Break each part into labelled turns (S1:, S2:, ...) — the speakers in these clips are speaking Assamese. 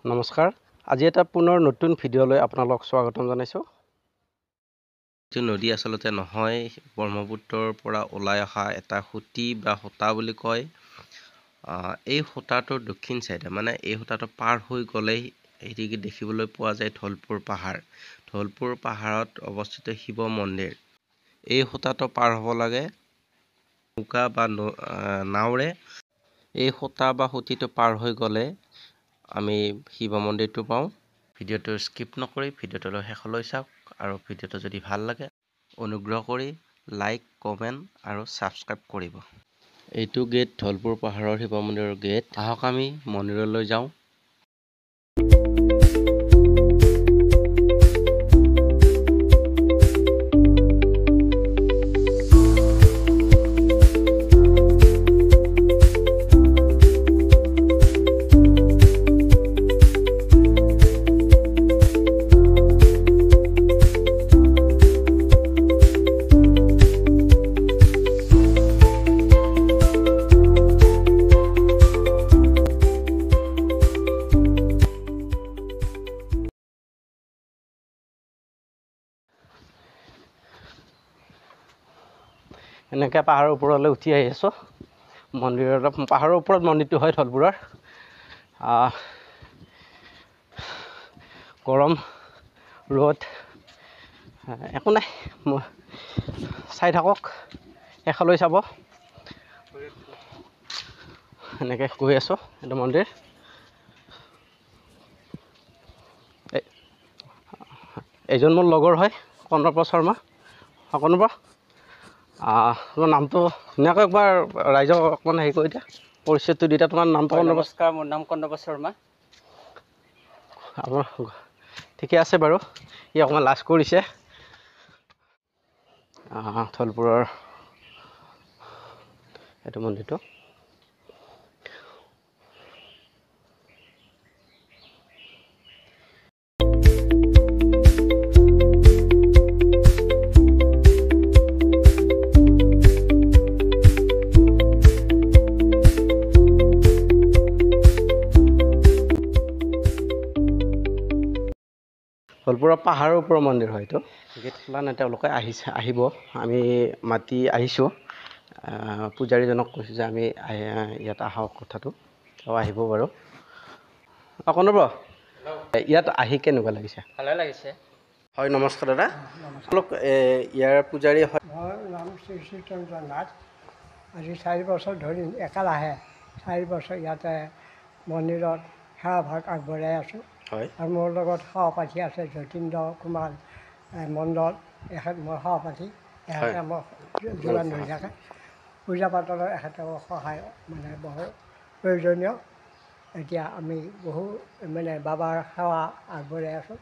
S1: নমস্কাৰ। আজি এটা পুনৰ নতুন ভিডিঅ'লৈ আপোনালোক স্বাগতম জনাইছোঁ। এইটো নদী আচলতে নহয়, ব্ৰহ্মপুত্ৰৰ পৰা ওলাই অহা এটা সুঁতি বা হোটা বুলি কয়। এই হোটাটোৰ দক্ষিণ চাইডে মানে এই হোটাটো পাৰ হৈ গ'লেই এদিকে দেখিবলৈ পোৱা যায় ধলপুৰ পাহাৰ। ধলপুৰ পাহাৰত অৱস্থিত শিৱ মন্দিৰ। এই হোটাটো পাৰ হ'ব লাগে নৌকা বা নাওৰে। এই হোটা বা সুঁতিটো পাৰ হৈ গ'লে আমি শিৱ মন্দিৰটো পাওঁ। ভিডিঅ'টো স্কিপ নকৰি ভিডিঅ'টো শেষলৈ চাওক আৰু ভিডিঅ'টো যদি ভাল লাগে অনুগ্ৰহ কৰি লাইক, কমেণ্ট আৰু ছাবস্ক্ৰাইব কৰিব। এইটো গেট ধলপুৰ পাহাৰৰ শিৱ মন্দিৰৰ গেট। আহক আমি মন্দিৰলৈ যাওঁ। এনেকৈ পাহাৰৰ ওপৰলৈ উঠি আহি আছোঁ। পাহাৰৰ ওপৰত মন্দিৰটো হয় ধলপুৰৰ। গৰম ৰ'দ একো নাই, চাই থাকক, শেষলৈ চাব। এনেকৈ গৈ আছোঁ। এইটো মন্দিৰ। এইজন মোৰ লগৰ হয়, কৰ্ণৱ শৰ্মা। কৰ্ণৱ, তোমাৰ নামটো ধুনীয়াকৈ একবাৰ ৰাইজক অকণমান হেৰি কৰি দিয়া, পৰিচয়টো দি দিয়া। তোমাৰ নামটো?
S2: নমস্কাৰ, মোৰ নাম কৰ্ণৱ শৰ্মা।
S1: আপোনাৰ ঠিকে আছে বাৰু, ই অকণমান লাজ কৰিছে। ধলপুৰৰ এইটো মন্দিৰটো। ধলপুৰৰ পাহাৰৰ ওপৰৰ মন্দিৰ হয় এইটো। গেট খোলা নাই, তেওঁলোকে আহিব। আমি মাতি আহিছোঁ। পূজাৰীজনক কৈছোঁ যে আমি ইয়াত আহক কথাটো, তেওঁ আহিব বাৰু। কৰ্ণৱ, ইয়াত আহি কেনেকুৱা লাগিছে?
S2: ভালে লাগিছে।
S1: হয়, নমস্কাৰ দাদা। আপোনালোক ইয়াৰ পূজাৰী হয়?
S3: মোৰ নাম শ্ৰী শ্ৰী চন্দ্ৰ নাথ। আজি 4 বছৰ ধৰি একেৰাহে 4 বছৰ ইয়াতে মন্দিৰত সেৱাভাগ আগবঢ়াই আছোঁ।
S1: হয়।
S3: আৰু মোৰ লগত সহপাঠী আছে যতীন্দ্ৰ কুমাৰ মণ্ডল, এখেত মোৰ সহপাঠী। এখেতে মোক যোগান ধৰি থাকে। পূজা পাতলৰ এখেতেও সহায় মানে বহু প্ৰয়োজনীয়। এতিয়া আমি বহু মানে বাবাৰ সেৱা আগবঢ়াই আছোঁ।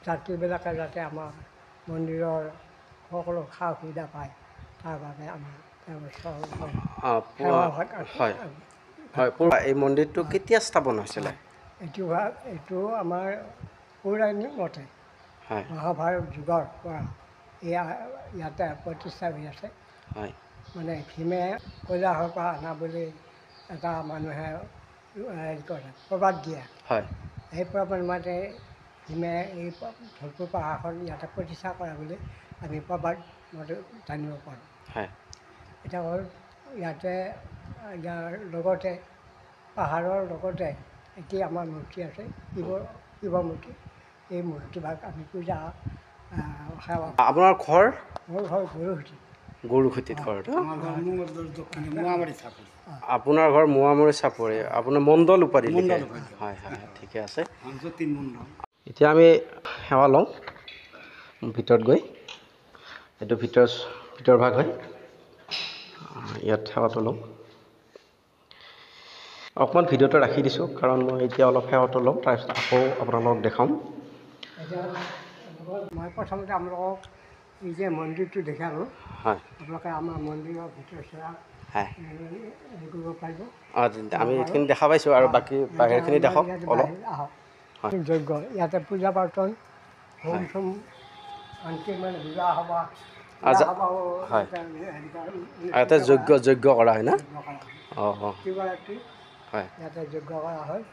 S3: যাত্ৰীবিলাকে যাতে আমাৰ মন্দিৰৰ সকলো সা সুবিধা পায়, তাৰ বাবে আমি সেৱাভাগ
S1: হয় হয়। এই মন্দিৰটো কেতিয়া স্থাপন হৈছিলে?
S3: এইটো আমাৰ পৌৰাণিক মতে
S1: হয়
S3: মহাভাৰত যুগৰ পৰা ইয়াতে প্ৰতিষ্ঠা হৈ আছে।
S1: হয়।
S3: মানে ভীমে কৈলাশৰ পৰা অনা বুলি এটা মানুহে হেৰি কৰে, প্ৰবাদ দিয়ে।
S1: হয়।
S3: সেই প্ৰবাদ মতে ভীমে এই ধলপুৰ পাহাৰখন ইয়াতে প্ৰতিষ্ঠা কৰা বুলি আমি প্ৰবাদ মতে জানিব পাৰোঁ।
S1: হয়।
S3: এতিয়া হ'ল ইয়াতে ইয়াৰ লগতে পাহাৰৰ লগতে এতিয়া আমাৰ মূৰ্তি আছে, শিৱ মূৰ্তি। এই মূৰ্তিভাগ আমি পূজা সেৱা।
S1: আপোনাৰ ঘৰ?
S3: মোৰ ঘৰ গৰুসুঁতি।
S1: গৰুসুঁতিত ঘৰ।
S3: আপোনাৰ
S1: ঘৰ মোৱামৰি চাপৰি। আপোনাৰ মণ্ডল উপাধি লিখে? হয় হয়, ঠিকে আছে। এতিয়া আমি সেৱা লওঁ ভিতৰত গৈ। এইটো ভিতৰ ভাগ হয়। ইয়াত সেৱাটো লওঁ। অকণমান ভিডিঅ'টো ৰাখি দিছোঁ, কাৰণ মই এতিয়া অলপ সেৱাটো ল'ম, তাৰপিছত আকৌ আপোনালোকক দেখাম।
S3: এতিয়া মই প্ৰথমতে আপোনালোকক এই যে মন্দিৰটো দেখালোঁ,
S1: হয়।
S3: আপোনালোকে আমাৰ মন্দিৰৰ ভিতৰ চোৱা
S1: হয়।
S3: হেৰি কৰিব পাৰিব।
S1: আমি এইখিনি দেখা পাইছোঁ আৰু বাকী বাহিৰখিনি দেখক অলপ।
S3: আহক।
S1: হয়।
S3: যজ্ঞ ইয়াতে পূজা পাৰ্বণ, হোম চোম, আনকি মানে বিবাহ সভা
S1: হয়। ইয়াতে যজ্ঞ কৰা হয় না? অঁ অঁ।
S3: শিৱৰাত্ৰি
S1: হয়।
S3: ইয়াতে যজ্ঞ কৰা হয়।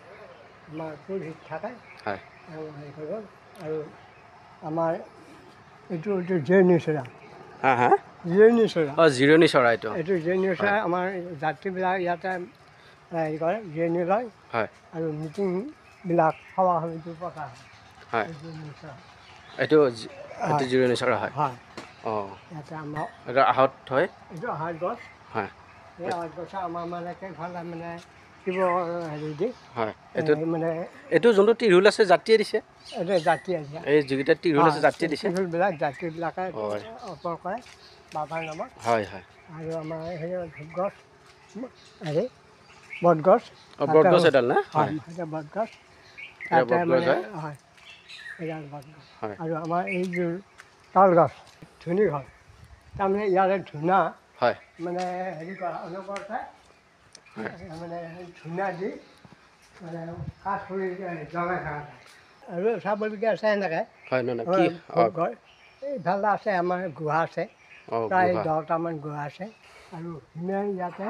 S3: আমাৰ পুৰোহিত থাকে
S1: হয়
S3: তেওঁ হেৰি কৰিব আৰু আমাৰ এইটো জিৰণি চৰা
S1: হা হা
S3: জিৰণি চৰা
S1: অঁ জিৰণি চৰাইটো
S3: এইটো জিৰণি চৰাই আমাৰ যাত্ৰীবিলাক ইয়াতে হেৰি কৰে জিৰণি লয়
S1: হয়
S3: আৰু মিটিংবিলাক সভা সমিতিৰ পতা হয়
S1: হয়
S3: এই জিৰণি চৰা
S1: এইটো
S3: হয়
S1: জিৰণি চৰা হয়
S3: হয়
S1: অঁ
S3: ইয়াতে আমাৰ
S1: এইটো আহত হয়
S3: এইটো আহাৰ গছ
S1: হয়
S3: এই আহাৰ গছে আমাৰ মানে কেইফালে মানে শিৱ হেৰি দি
S1: হয় এইটো
S3: মানে
S1: এইটো যোনটো টিহুল আছে যাত্ৰীয়ে দিছে
S3: এইটো জাতি আছে
S1: এই যিকেইটা টিহুল আছে যাত্ৰীয়ে দিছে
S3: টিহুলবিলাক যাত্ৰীবিলাকে
S1: হয়
S3: অৰ্পণ কৰে বাবাৰ নামত
S1: হয় হয়
S3: আৰু আমাৰ হেৰি ধূপগছ হেৰি বটগছ
S1: অঁ বটগছ এডাল না
S3: হয়
S1: হয়
S3: সেইটো বটগছ
S1: এটা
S3: তাতে
S1: বটগছ
S3: মানে
S1: হয়
S3: হয় এডাল বটগছ
S1: হয়
S3: আৰু আমাৰ এইযোৰ তালগছ ধুনী হয় তাৰমানে ইয়াৰে ধূনা
S1: হয়
S3: মানে হেৰি কৰা অনুকৰণে মানে ধূনা দি মানে কাঠ খৰি জ্বলাই থকা যায় আৰু চাবলগীয়া আছে এনেকৈ
S1: হয় নহয় কি অঁ
S3: ঘৰ এইফালে আছে আমাৰ গুহা আছে
S1: অঁ
S3: প্ৰায়
S1: গুহা
S3: 10টামান গুহা আছে আৰু সিমানে ইয়াতে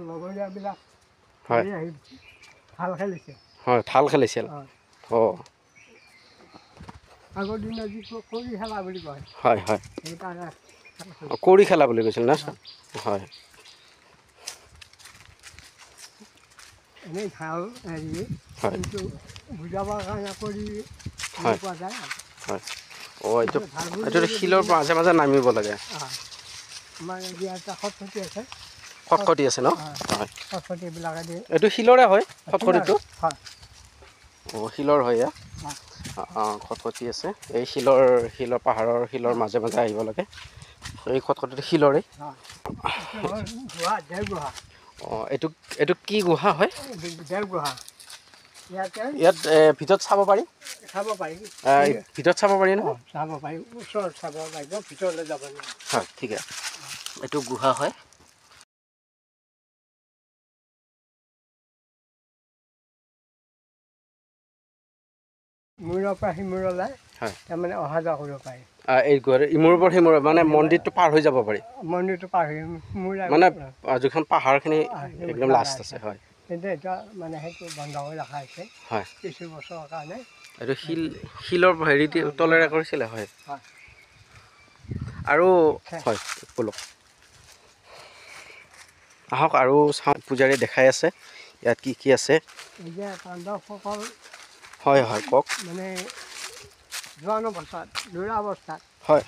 S3: লগৰীয়াবিলাক
S1: হয়
S3: ঘূৰি আহি ভাল খেলিছে
S1: হয় ঢাল খেলিছিল
S3: হয়
S1: অঁ
S3: আগৰ দিনত যিটো খৰি খেলা বুলি কয়
S1: হয় হয়
S3: সেইকাৰণে
S1: কৌৰি খেলা বুলি কৈছিল না হয়
S3: এনেই ভাল হেৰি
S1: হয়
S3: কিন্তু বুজাবৰ কাৰণে কৰি
S1: হয়
S3: পোৱা যায় আৰু
S1: হয় অঁ এইটো
S3: ভাল বুলি
S1: এইটো
S3: যদি
S1: শিলৰ মাজে মাজে নামিব লাগে
S3: আমাৰ ইয়াত এটা খটখটি আছে
S1: খটখটি আছে ন হয়
S3: খটখটিবিলাকে দি
S1: এইটো শিলৰে হয় খটখটিটো
S3: হয়
S1: অঁ শিলৰ হয় এয়া
S3: হয়
S1: অঁ খটখটি আছে এই শিলৰ পাহাৰৰ শিলৰ মাজে মাজে আহিব লাগে এই খটখটিটো শিলৰে
S3: হয় এইটো হ'ল গুহা দেওগুহা
S1: অঁ এইটো কি গুহা হয়
S3: দেওগুহা ইয়াতে
S1: ইয়াত ভিতৰত চাব পাৰি
S3: চাব পাৰি
S1: ভিতৰত চাব পাৰি
S3: অঁ
S1: নহয়
S3: চাব পাৰি ওচৰত চাব পাৰিব ভিতৰলৈ যাব নোৱাৰে
S1: হয় ঠিক আছে এইটো গুহা হয়
S3: মূৰৰ পৰা সিমূৰলৈ
S1: হয়
S3: তাৰমানে অহা যোৱা কৰিব পাৰি
S1: এই ইমূৰৰ পৰা সিমূৰ মানে মন্দিৰটো পাৰ হৈ যাব পাৰি
S3: মন্দিৰটো পাৰ হৈ মোৰ
S1: মানে যিখন পাহাৰখিনি একদম লাষ্ট আছে হয়
S3: কিন্তু এতিয়া মানে সেইটো বন্ধ কৰি ৰখা হৈছে
S1: হয়
S3: কিছু বছৰৰ কাৰণে
S1: এইটো শিলৰ হেৰি তলেৰে কৰিছিলে হয়
S3: হয়
S1: আৰু হয় বলক আহক আৰু চাওঁ পূজাৰী দেখাই আছে ইয়াত কি কি আছে
S3: এই যে পাণ্ডৱসকল
S1: হয় হয় কওক
S3: মানে জোৱান অৱস্থাত ল'ৰা অৱস্থাত
S1: হয়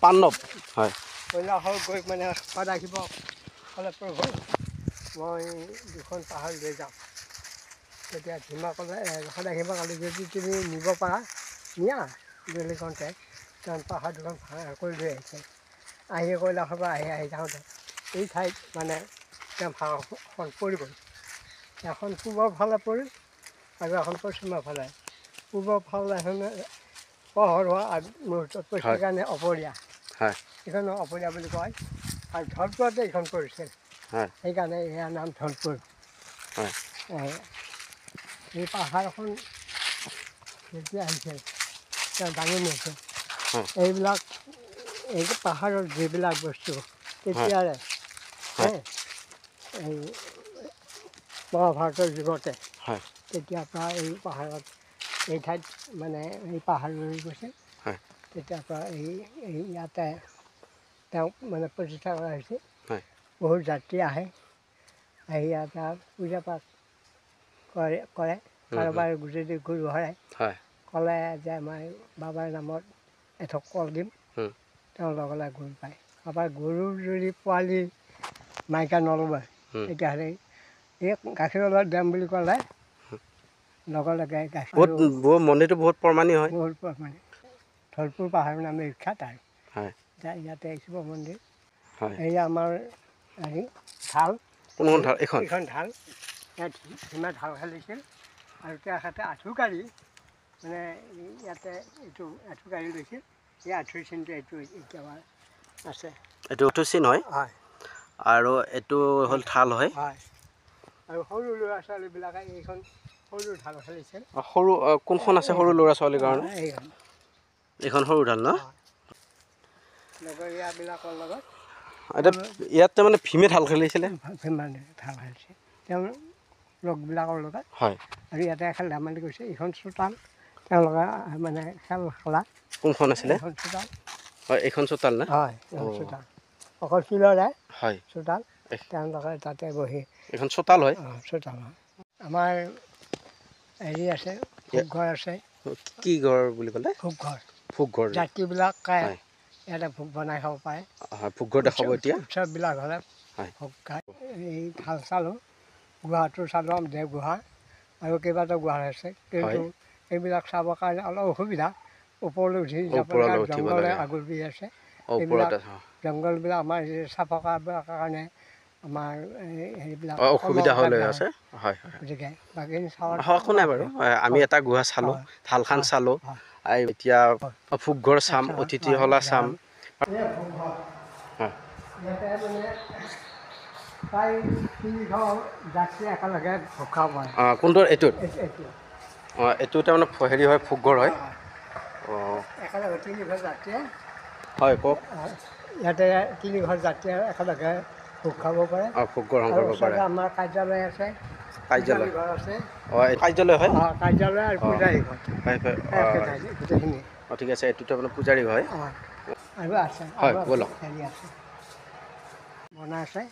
S1: পাণ্ডৱ হয়
S3: কৈলাশৰ গৈ মানে সদাশিৱ ক'লে প্ৰভু মই দুখন পাহাৰ লৈ যাওঁ তেতিয়া ভীমা ক'লে সদাশিৱ ক'লে যদি তুমি নিব পাৰা নিয়া বুলি কওঁতে তেওঁ পাহাৰ দুখন কৰি লৈ আহিছে আহি কৈলাশৰ পৰা আহি যাওঁতে এই ঠাইত মানে তেওঁ ভাওখন পৰি গ'ল এখন পূবৰ ফালে পৰিল আৰু এখন পশ্চিমৰ ফালে পূবৰ ফালে এখন পোহৰ হোৱা মুহূৰ্তত পৰিছিল কাৰণে অপৰীয়া
S1: হয়
S3: এইখন অপৰীয়া বুলি কয় আৰু ধলপুৰতে এইখন পৰিছিল
S1: হয়
S3: সেইকাৰণে ইয়াৰ নাম ধলপুৰ
S1: হয়
S3: এই পাহাৰখন যেতিয়া আহিছিল তেওঁ দাঙি নিছিল এইবিলাক এই পাহাৰৰ যিবিলাক বস্তু তেতিয়াৰে এই মহাভাৰতৰ যুগতে
S1: হয়
S3: তেতিয়াৰ পৰা এই পাহাৰত এই ঠাইত মানে এই পাহাৰ ৰৈ গৈছিল
S1: হয়
S3: তেতিয়াৰ পৰা এই ইয়াতে তেওঁক মানে প্ৰতিষ্ঠা কৰা হৈছে
S1: হয়
S3: বহুত যাত্ৰী আহে আহি ইয়াতে পূজা পাঠ কৰে কাৰোবাৰ যদি গৰু হয়
S1: হয়
S3: ক'লে যে মই বাবাৰ নামত এঠোক কল দিম তেওঁ লগে লগে গৰু পায় কাৰোবাৰ গৰুৰ যদি পোৱালি মাইকা নল'বই তেতিয়াহ'লে এই গাখীৰৰ লগত দাম বুলি ক'লে লগে লগে
S1: বহুত মন্দিৰটো বহুত প্ৰমাণী হয়
S3: বহুত মানে ধলপুৰ পাহাৰ নামে বিখ্যাত আৰু
S1: হয়
S3: এতিয়া ইয়াতে শিৱ মন্দিৰ
S1: হয়
S3: এই আমাৰ হেৰি ঢাল
S1: কোনখন ঢাল
S3: এইখন ঢাল ইয়াত ভীমা ঢাল খেলিছিল আৰু তেখেতে আঁঠুকাঢ়ি মানে ইয়াতে এইটো আঁঠুকাঢ়ি লৈছিল এই আঁঠুৰ চিনটো এইটো এতিয়াও আছে
S1: এইটো আঁঠুৰ চিন হয়
S3: হয়
S1: আৰু এইটো হ'ল ঢাল হয়
S3: হয় আৰু সৰু ল'ৰা ছোৱালীবিলাকে এইখন সৰু ঢাল খেলিছিল
S1: সৰু কোনখন আছে সৰু ল'ৰা ছোৱালীৰ কাৰণে
S3: এইখন
S1: এইখন সৰু ঢাল ন
S3: লগৰীয়াবিলাকৰ লগত
S1: এতিয়া ইয়াত তাৰমানে ভীমে ঢাল খেলিছিলে
S3: মানে ঢাল খেলিছিল তেওঁ লগবিলাকৰ লগত
S1: হয়
S3: আৰু ইয়াতে খেল ধেমালি কৰিছে। এইখন চোতাল তেওঁলোকে মানে খেল খেলা
S1: কোনখন আছিলে
S3: এইখন চোতাল
S1: হয় এইখন চোতাল না
S3: হয় এইখন চোতাল অকল শিলৰে
S1: হয়
S3: চোতাল তেওঁলোকে তাতে বহি
S1: এইখন চোতাল হয়
S3: চোতাল হয়। আমাৰ হেৰি আছে ভোগঘৰ আছে
S1: কি ঘৰ বুলি ক'লে
S3: ভোগঘৰ
S1: ভোগঘৰ
S3: যাত্ৰীবিলাকে
S1: হয়
S3: ইয়াতে ভোগ বনাই খাব পাৰে।
S1: হয় ভোগঘৰ দেখাব এতিয়া
S3: উৎসৱবিলাক হ'লে
S1: হয়
S3: ভোগ খায়। এই ভাল চালোঁ গুহাটো চালোঁ দেওগুহা আৰু কেইবাটাও গুহা আছে কিন্তু এইবিলাক চাবৰ কাৰণে অলপ অসুবিধা ওপৰলৈ উঠি যাব
S1: ওপৰলৈ
S3: লাগে
S1: উঠিব
S3: জংঘলে
S1: লাগে
S3: আগুৰি আছে এইবিলাক
S1: ওপৰতে
S3: জংঘলবিলাক আমাৰ চাফা কৰাৰ কাৰণে আমাৰ হেৰিবিলাক
S1: অসুবিধা হৈ লৈ আছে হয় হয়
S3: গতিকে বাকীখিনি চাৱাৰ
S1: একো নাই বাৰু আমি এটা গুহা চালোঁ থালখন চালোঁ এতিয়া ভোগঘৰ চাম অতিথিশালা চাম হয়
S3: ইয়াতে মানে প্ৰায় 300 যাত্ৰী একেলগে ভোগ খাব পাৰে।
S1: কোনটো এইটোত
S3: এইটো
S1: এইটো তাৰমানে হেৰি হয় ভোগঘৰ হয় অঁ
S3: একেলগে 300 যাত্ৰীয়ে
S1: হয় কওক
S3: ইয়াতে 300 যাত্ৰীয়ে একেলগে ভোগ খাব পাৰে।
S1: ভোগ গ্ৰহণ
S3: আৰু
S1: কৰিব পাৰে
S3: ওচৰতে আমাৰ কাৰ্যালয় আছে
S1: কাৰ্যালয়
S3: ঘৰ আছে
S1: এই কাৰ্যালয় হয়
S3: কাৰ্যালয় আৰু পূজাৰী ঘৰ
S1: হয়
S3: গোটেইখিনি
S1: ঠিক আছে এইটোতো আপোনাৰ পূজাৰী হয়
S3: আৰু আছে
S1: হয়
S3: আৰু
S1: ব'লক
S3: হেৰি আছে বনাই আছে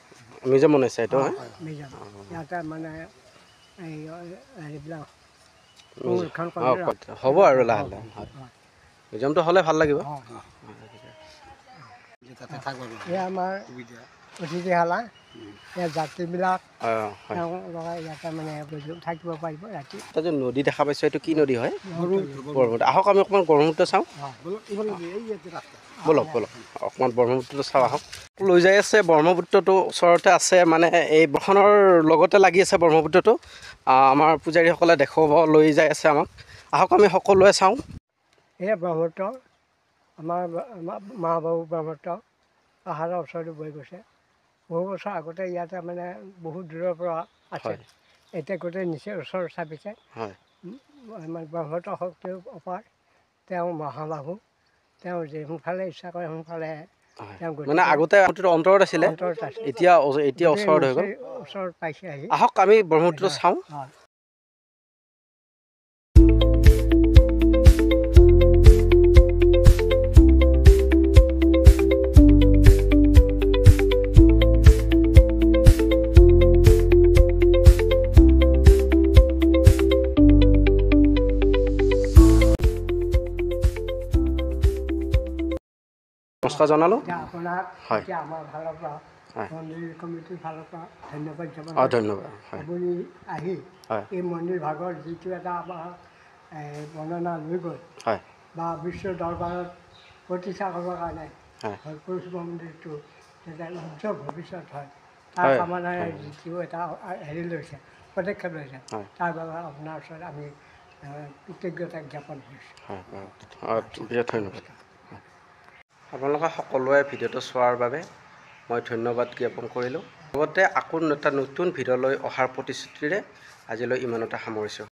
S1: মিউজিয়াম বনাইছে এইটো হয়
S3: মিউজিয়াম ইয়াতে মানে এই হেৰিবিলাক সংৰক্ষণ
S1: হ'ব আৰু লাহে লাহে হয় মিউজিয়ামটো হ'লে ভাল লাগিব
S3: এয়া আমাৰ অতিথিশালা ইয়াত যাত্ৰীবিলাক
S1: হয়
S3: তেওঁলোকে ইয়াতে মানে থাকিব পাৰিব ৰাতি।
S1: এটা যে নদী দেখা পাইছোঁ এইটো কি নদী হয় ব্ৰহ্মপুত্ৰ আহক আমি অকণমান ব্ৰহ্মপুত্ৰ চাওঁ ব'লক ব'লক অকণমান ব্ৰহ্মপুত্ৰটো চাওঁ আহক লৈ যাই আছে ব্ৰহ্মপুত্ৰটো ওচৰতে আছে মানে এই বৰষুণৰ লগতে লাগি আছে ব্ৰহ্মপুত্ৰটো আমাৰ পূজাৰীসকলে দেখুৱাব লৈ যাই আছে আমাক আহক আমি সকলোৱে চাওঁ
S3: এয়া ব্ৰহ্মপুত্ৰ আমাৰ মহাবাহু ব্ৰহ্মপুত্ৰ পাহাৰৰ ওচৰতে বৈ গৈছে। বহু বছৰ আগতে ইয়াতে মানে বহুত দূৰৰ পৰা আছে এতিয়া গোটেই নিচেই ওচৰ চাপিছে ব্ৰহ্মপুত্ৰ শক্তিৰ অপাৰ তেওঁ মহাবাহু তেওঁ যোনফালে ইচ্ছা কৰে সোনফালে তেওঁ
S1: মানে আগতে অন্তৰত আছিলে এতিয়া ওচৰত হৈ গ'ল
S3: ওচৰত পাইছে আহি
S1: আহক আমি ব্ৰহ্মপুত্ৰ চাওঁ নমস্কাৰ জনালোঁ
S3: আপোনাক
S1: হয়
S3: আমাৰ ফালৰ পৰা মন্দিৰ কমিটিৰ ফালৰ পৰা ধন্যবাদ জ্ঞাপন
S1: ধন্যবাদ
S3: আপুনি আহি এই মন্দিৰ ভাগৰ যিটো এটা আমাৰ বৰ্ণনা লৈ গ'ল বা বিশ্ব দৰবাৰত প্ৰতিষ্ঠা কৰিবৰ কাৰণে ভৰপূৰ শিৱ মন্দিৰটো যাতে উজ্জ্বল ভৱিষ্যত হয় তাৰ কামনাৰে যিটো এটা হেৰি লৈছে পদক্ষেপ লৈছে তাৰ বাবে আপোনাৰ ওচৰত আমি কৃতজ্ঞতা জ্ঞাপন কৰিছোঁ
S1: বিৰাট ধন্যবাদ আপোনালোকে সকলোৱে ভিডিঅ'টো চোৱাৰ বাবে মই ধন্যবাদ জ্ঞাপন কৰিলোঁ লগতে আকৌ এটা নতুন ভিডিঅ'লৈ অহাৰ প্ৰতিশ্ৰুতিৰে আজিলৈ ইমানতে সামৰিছোঁ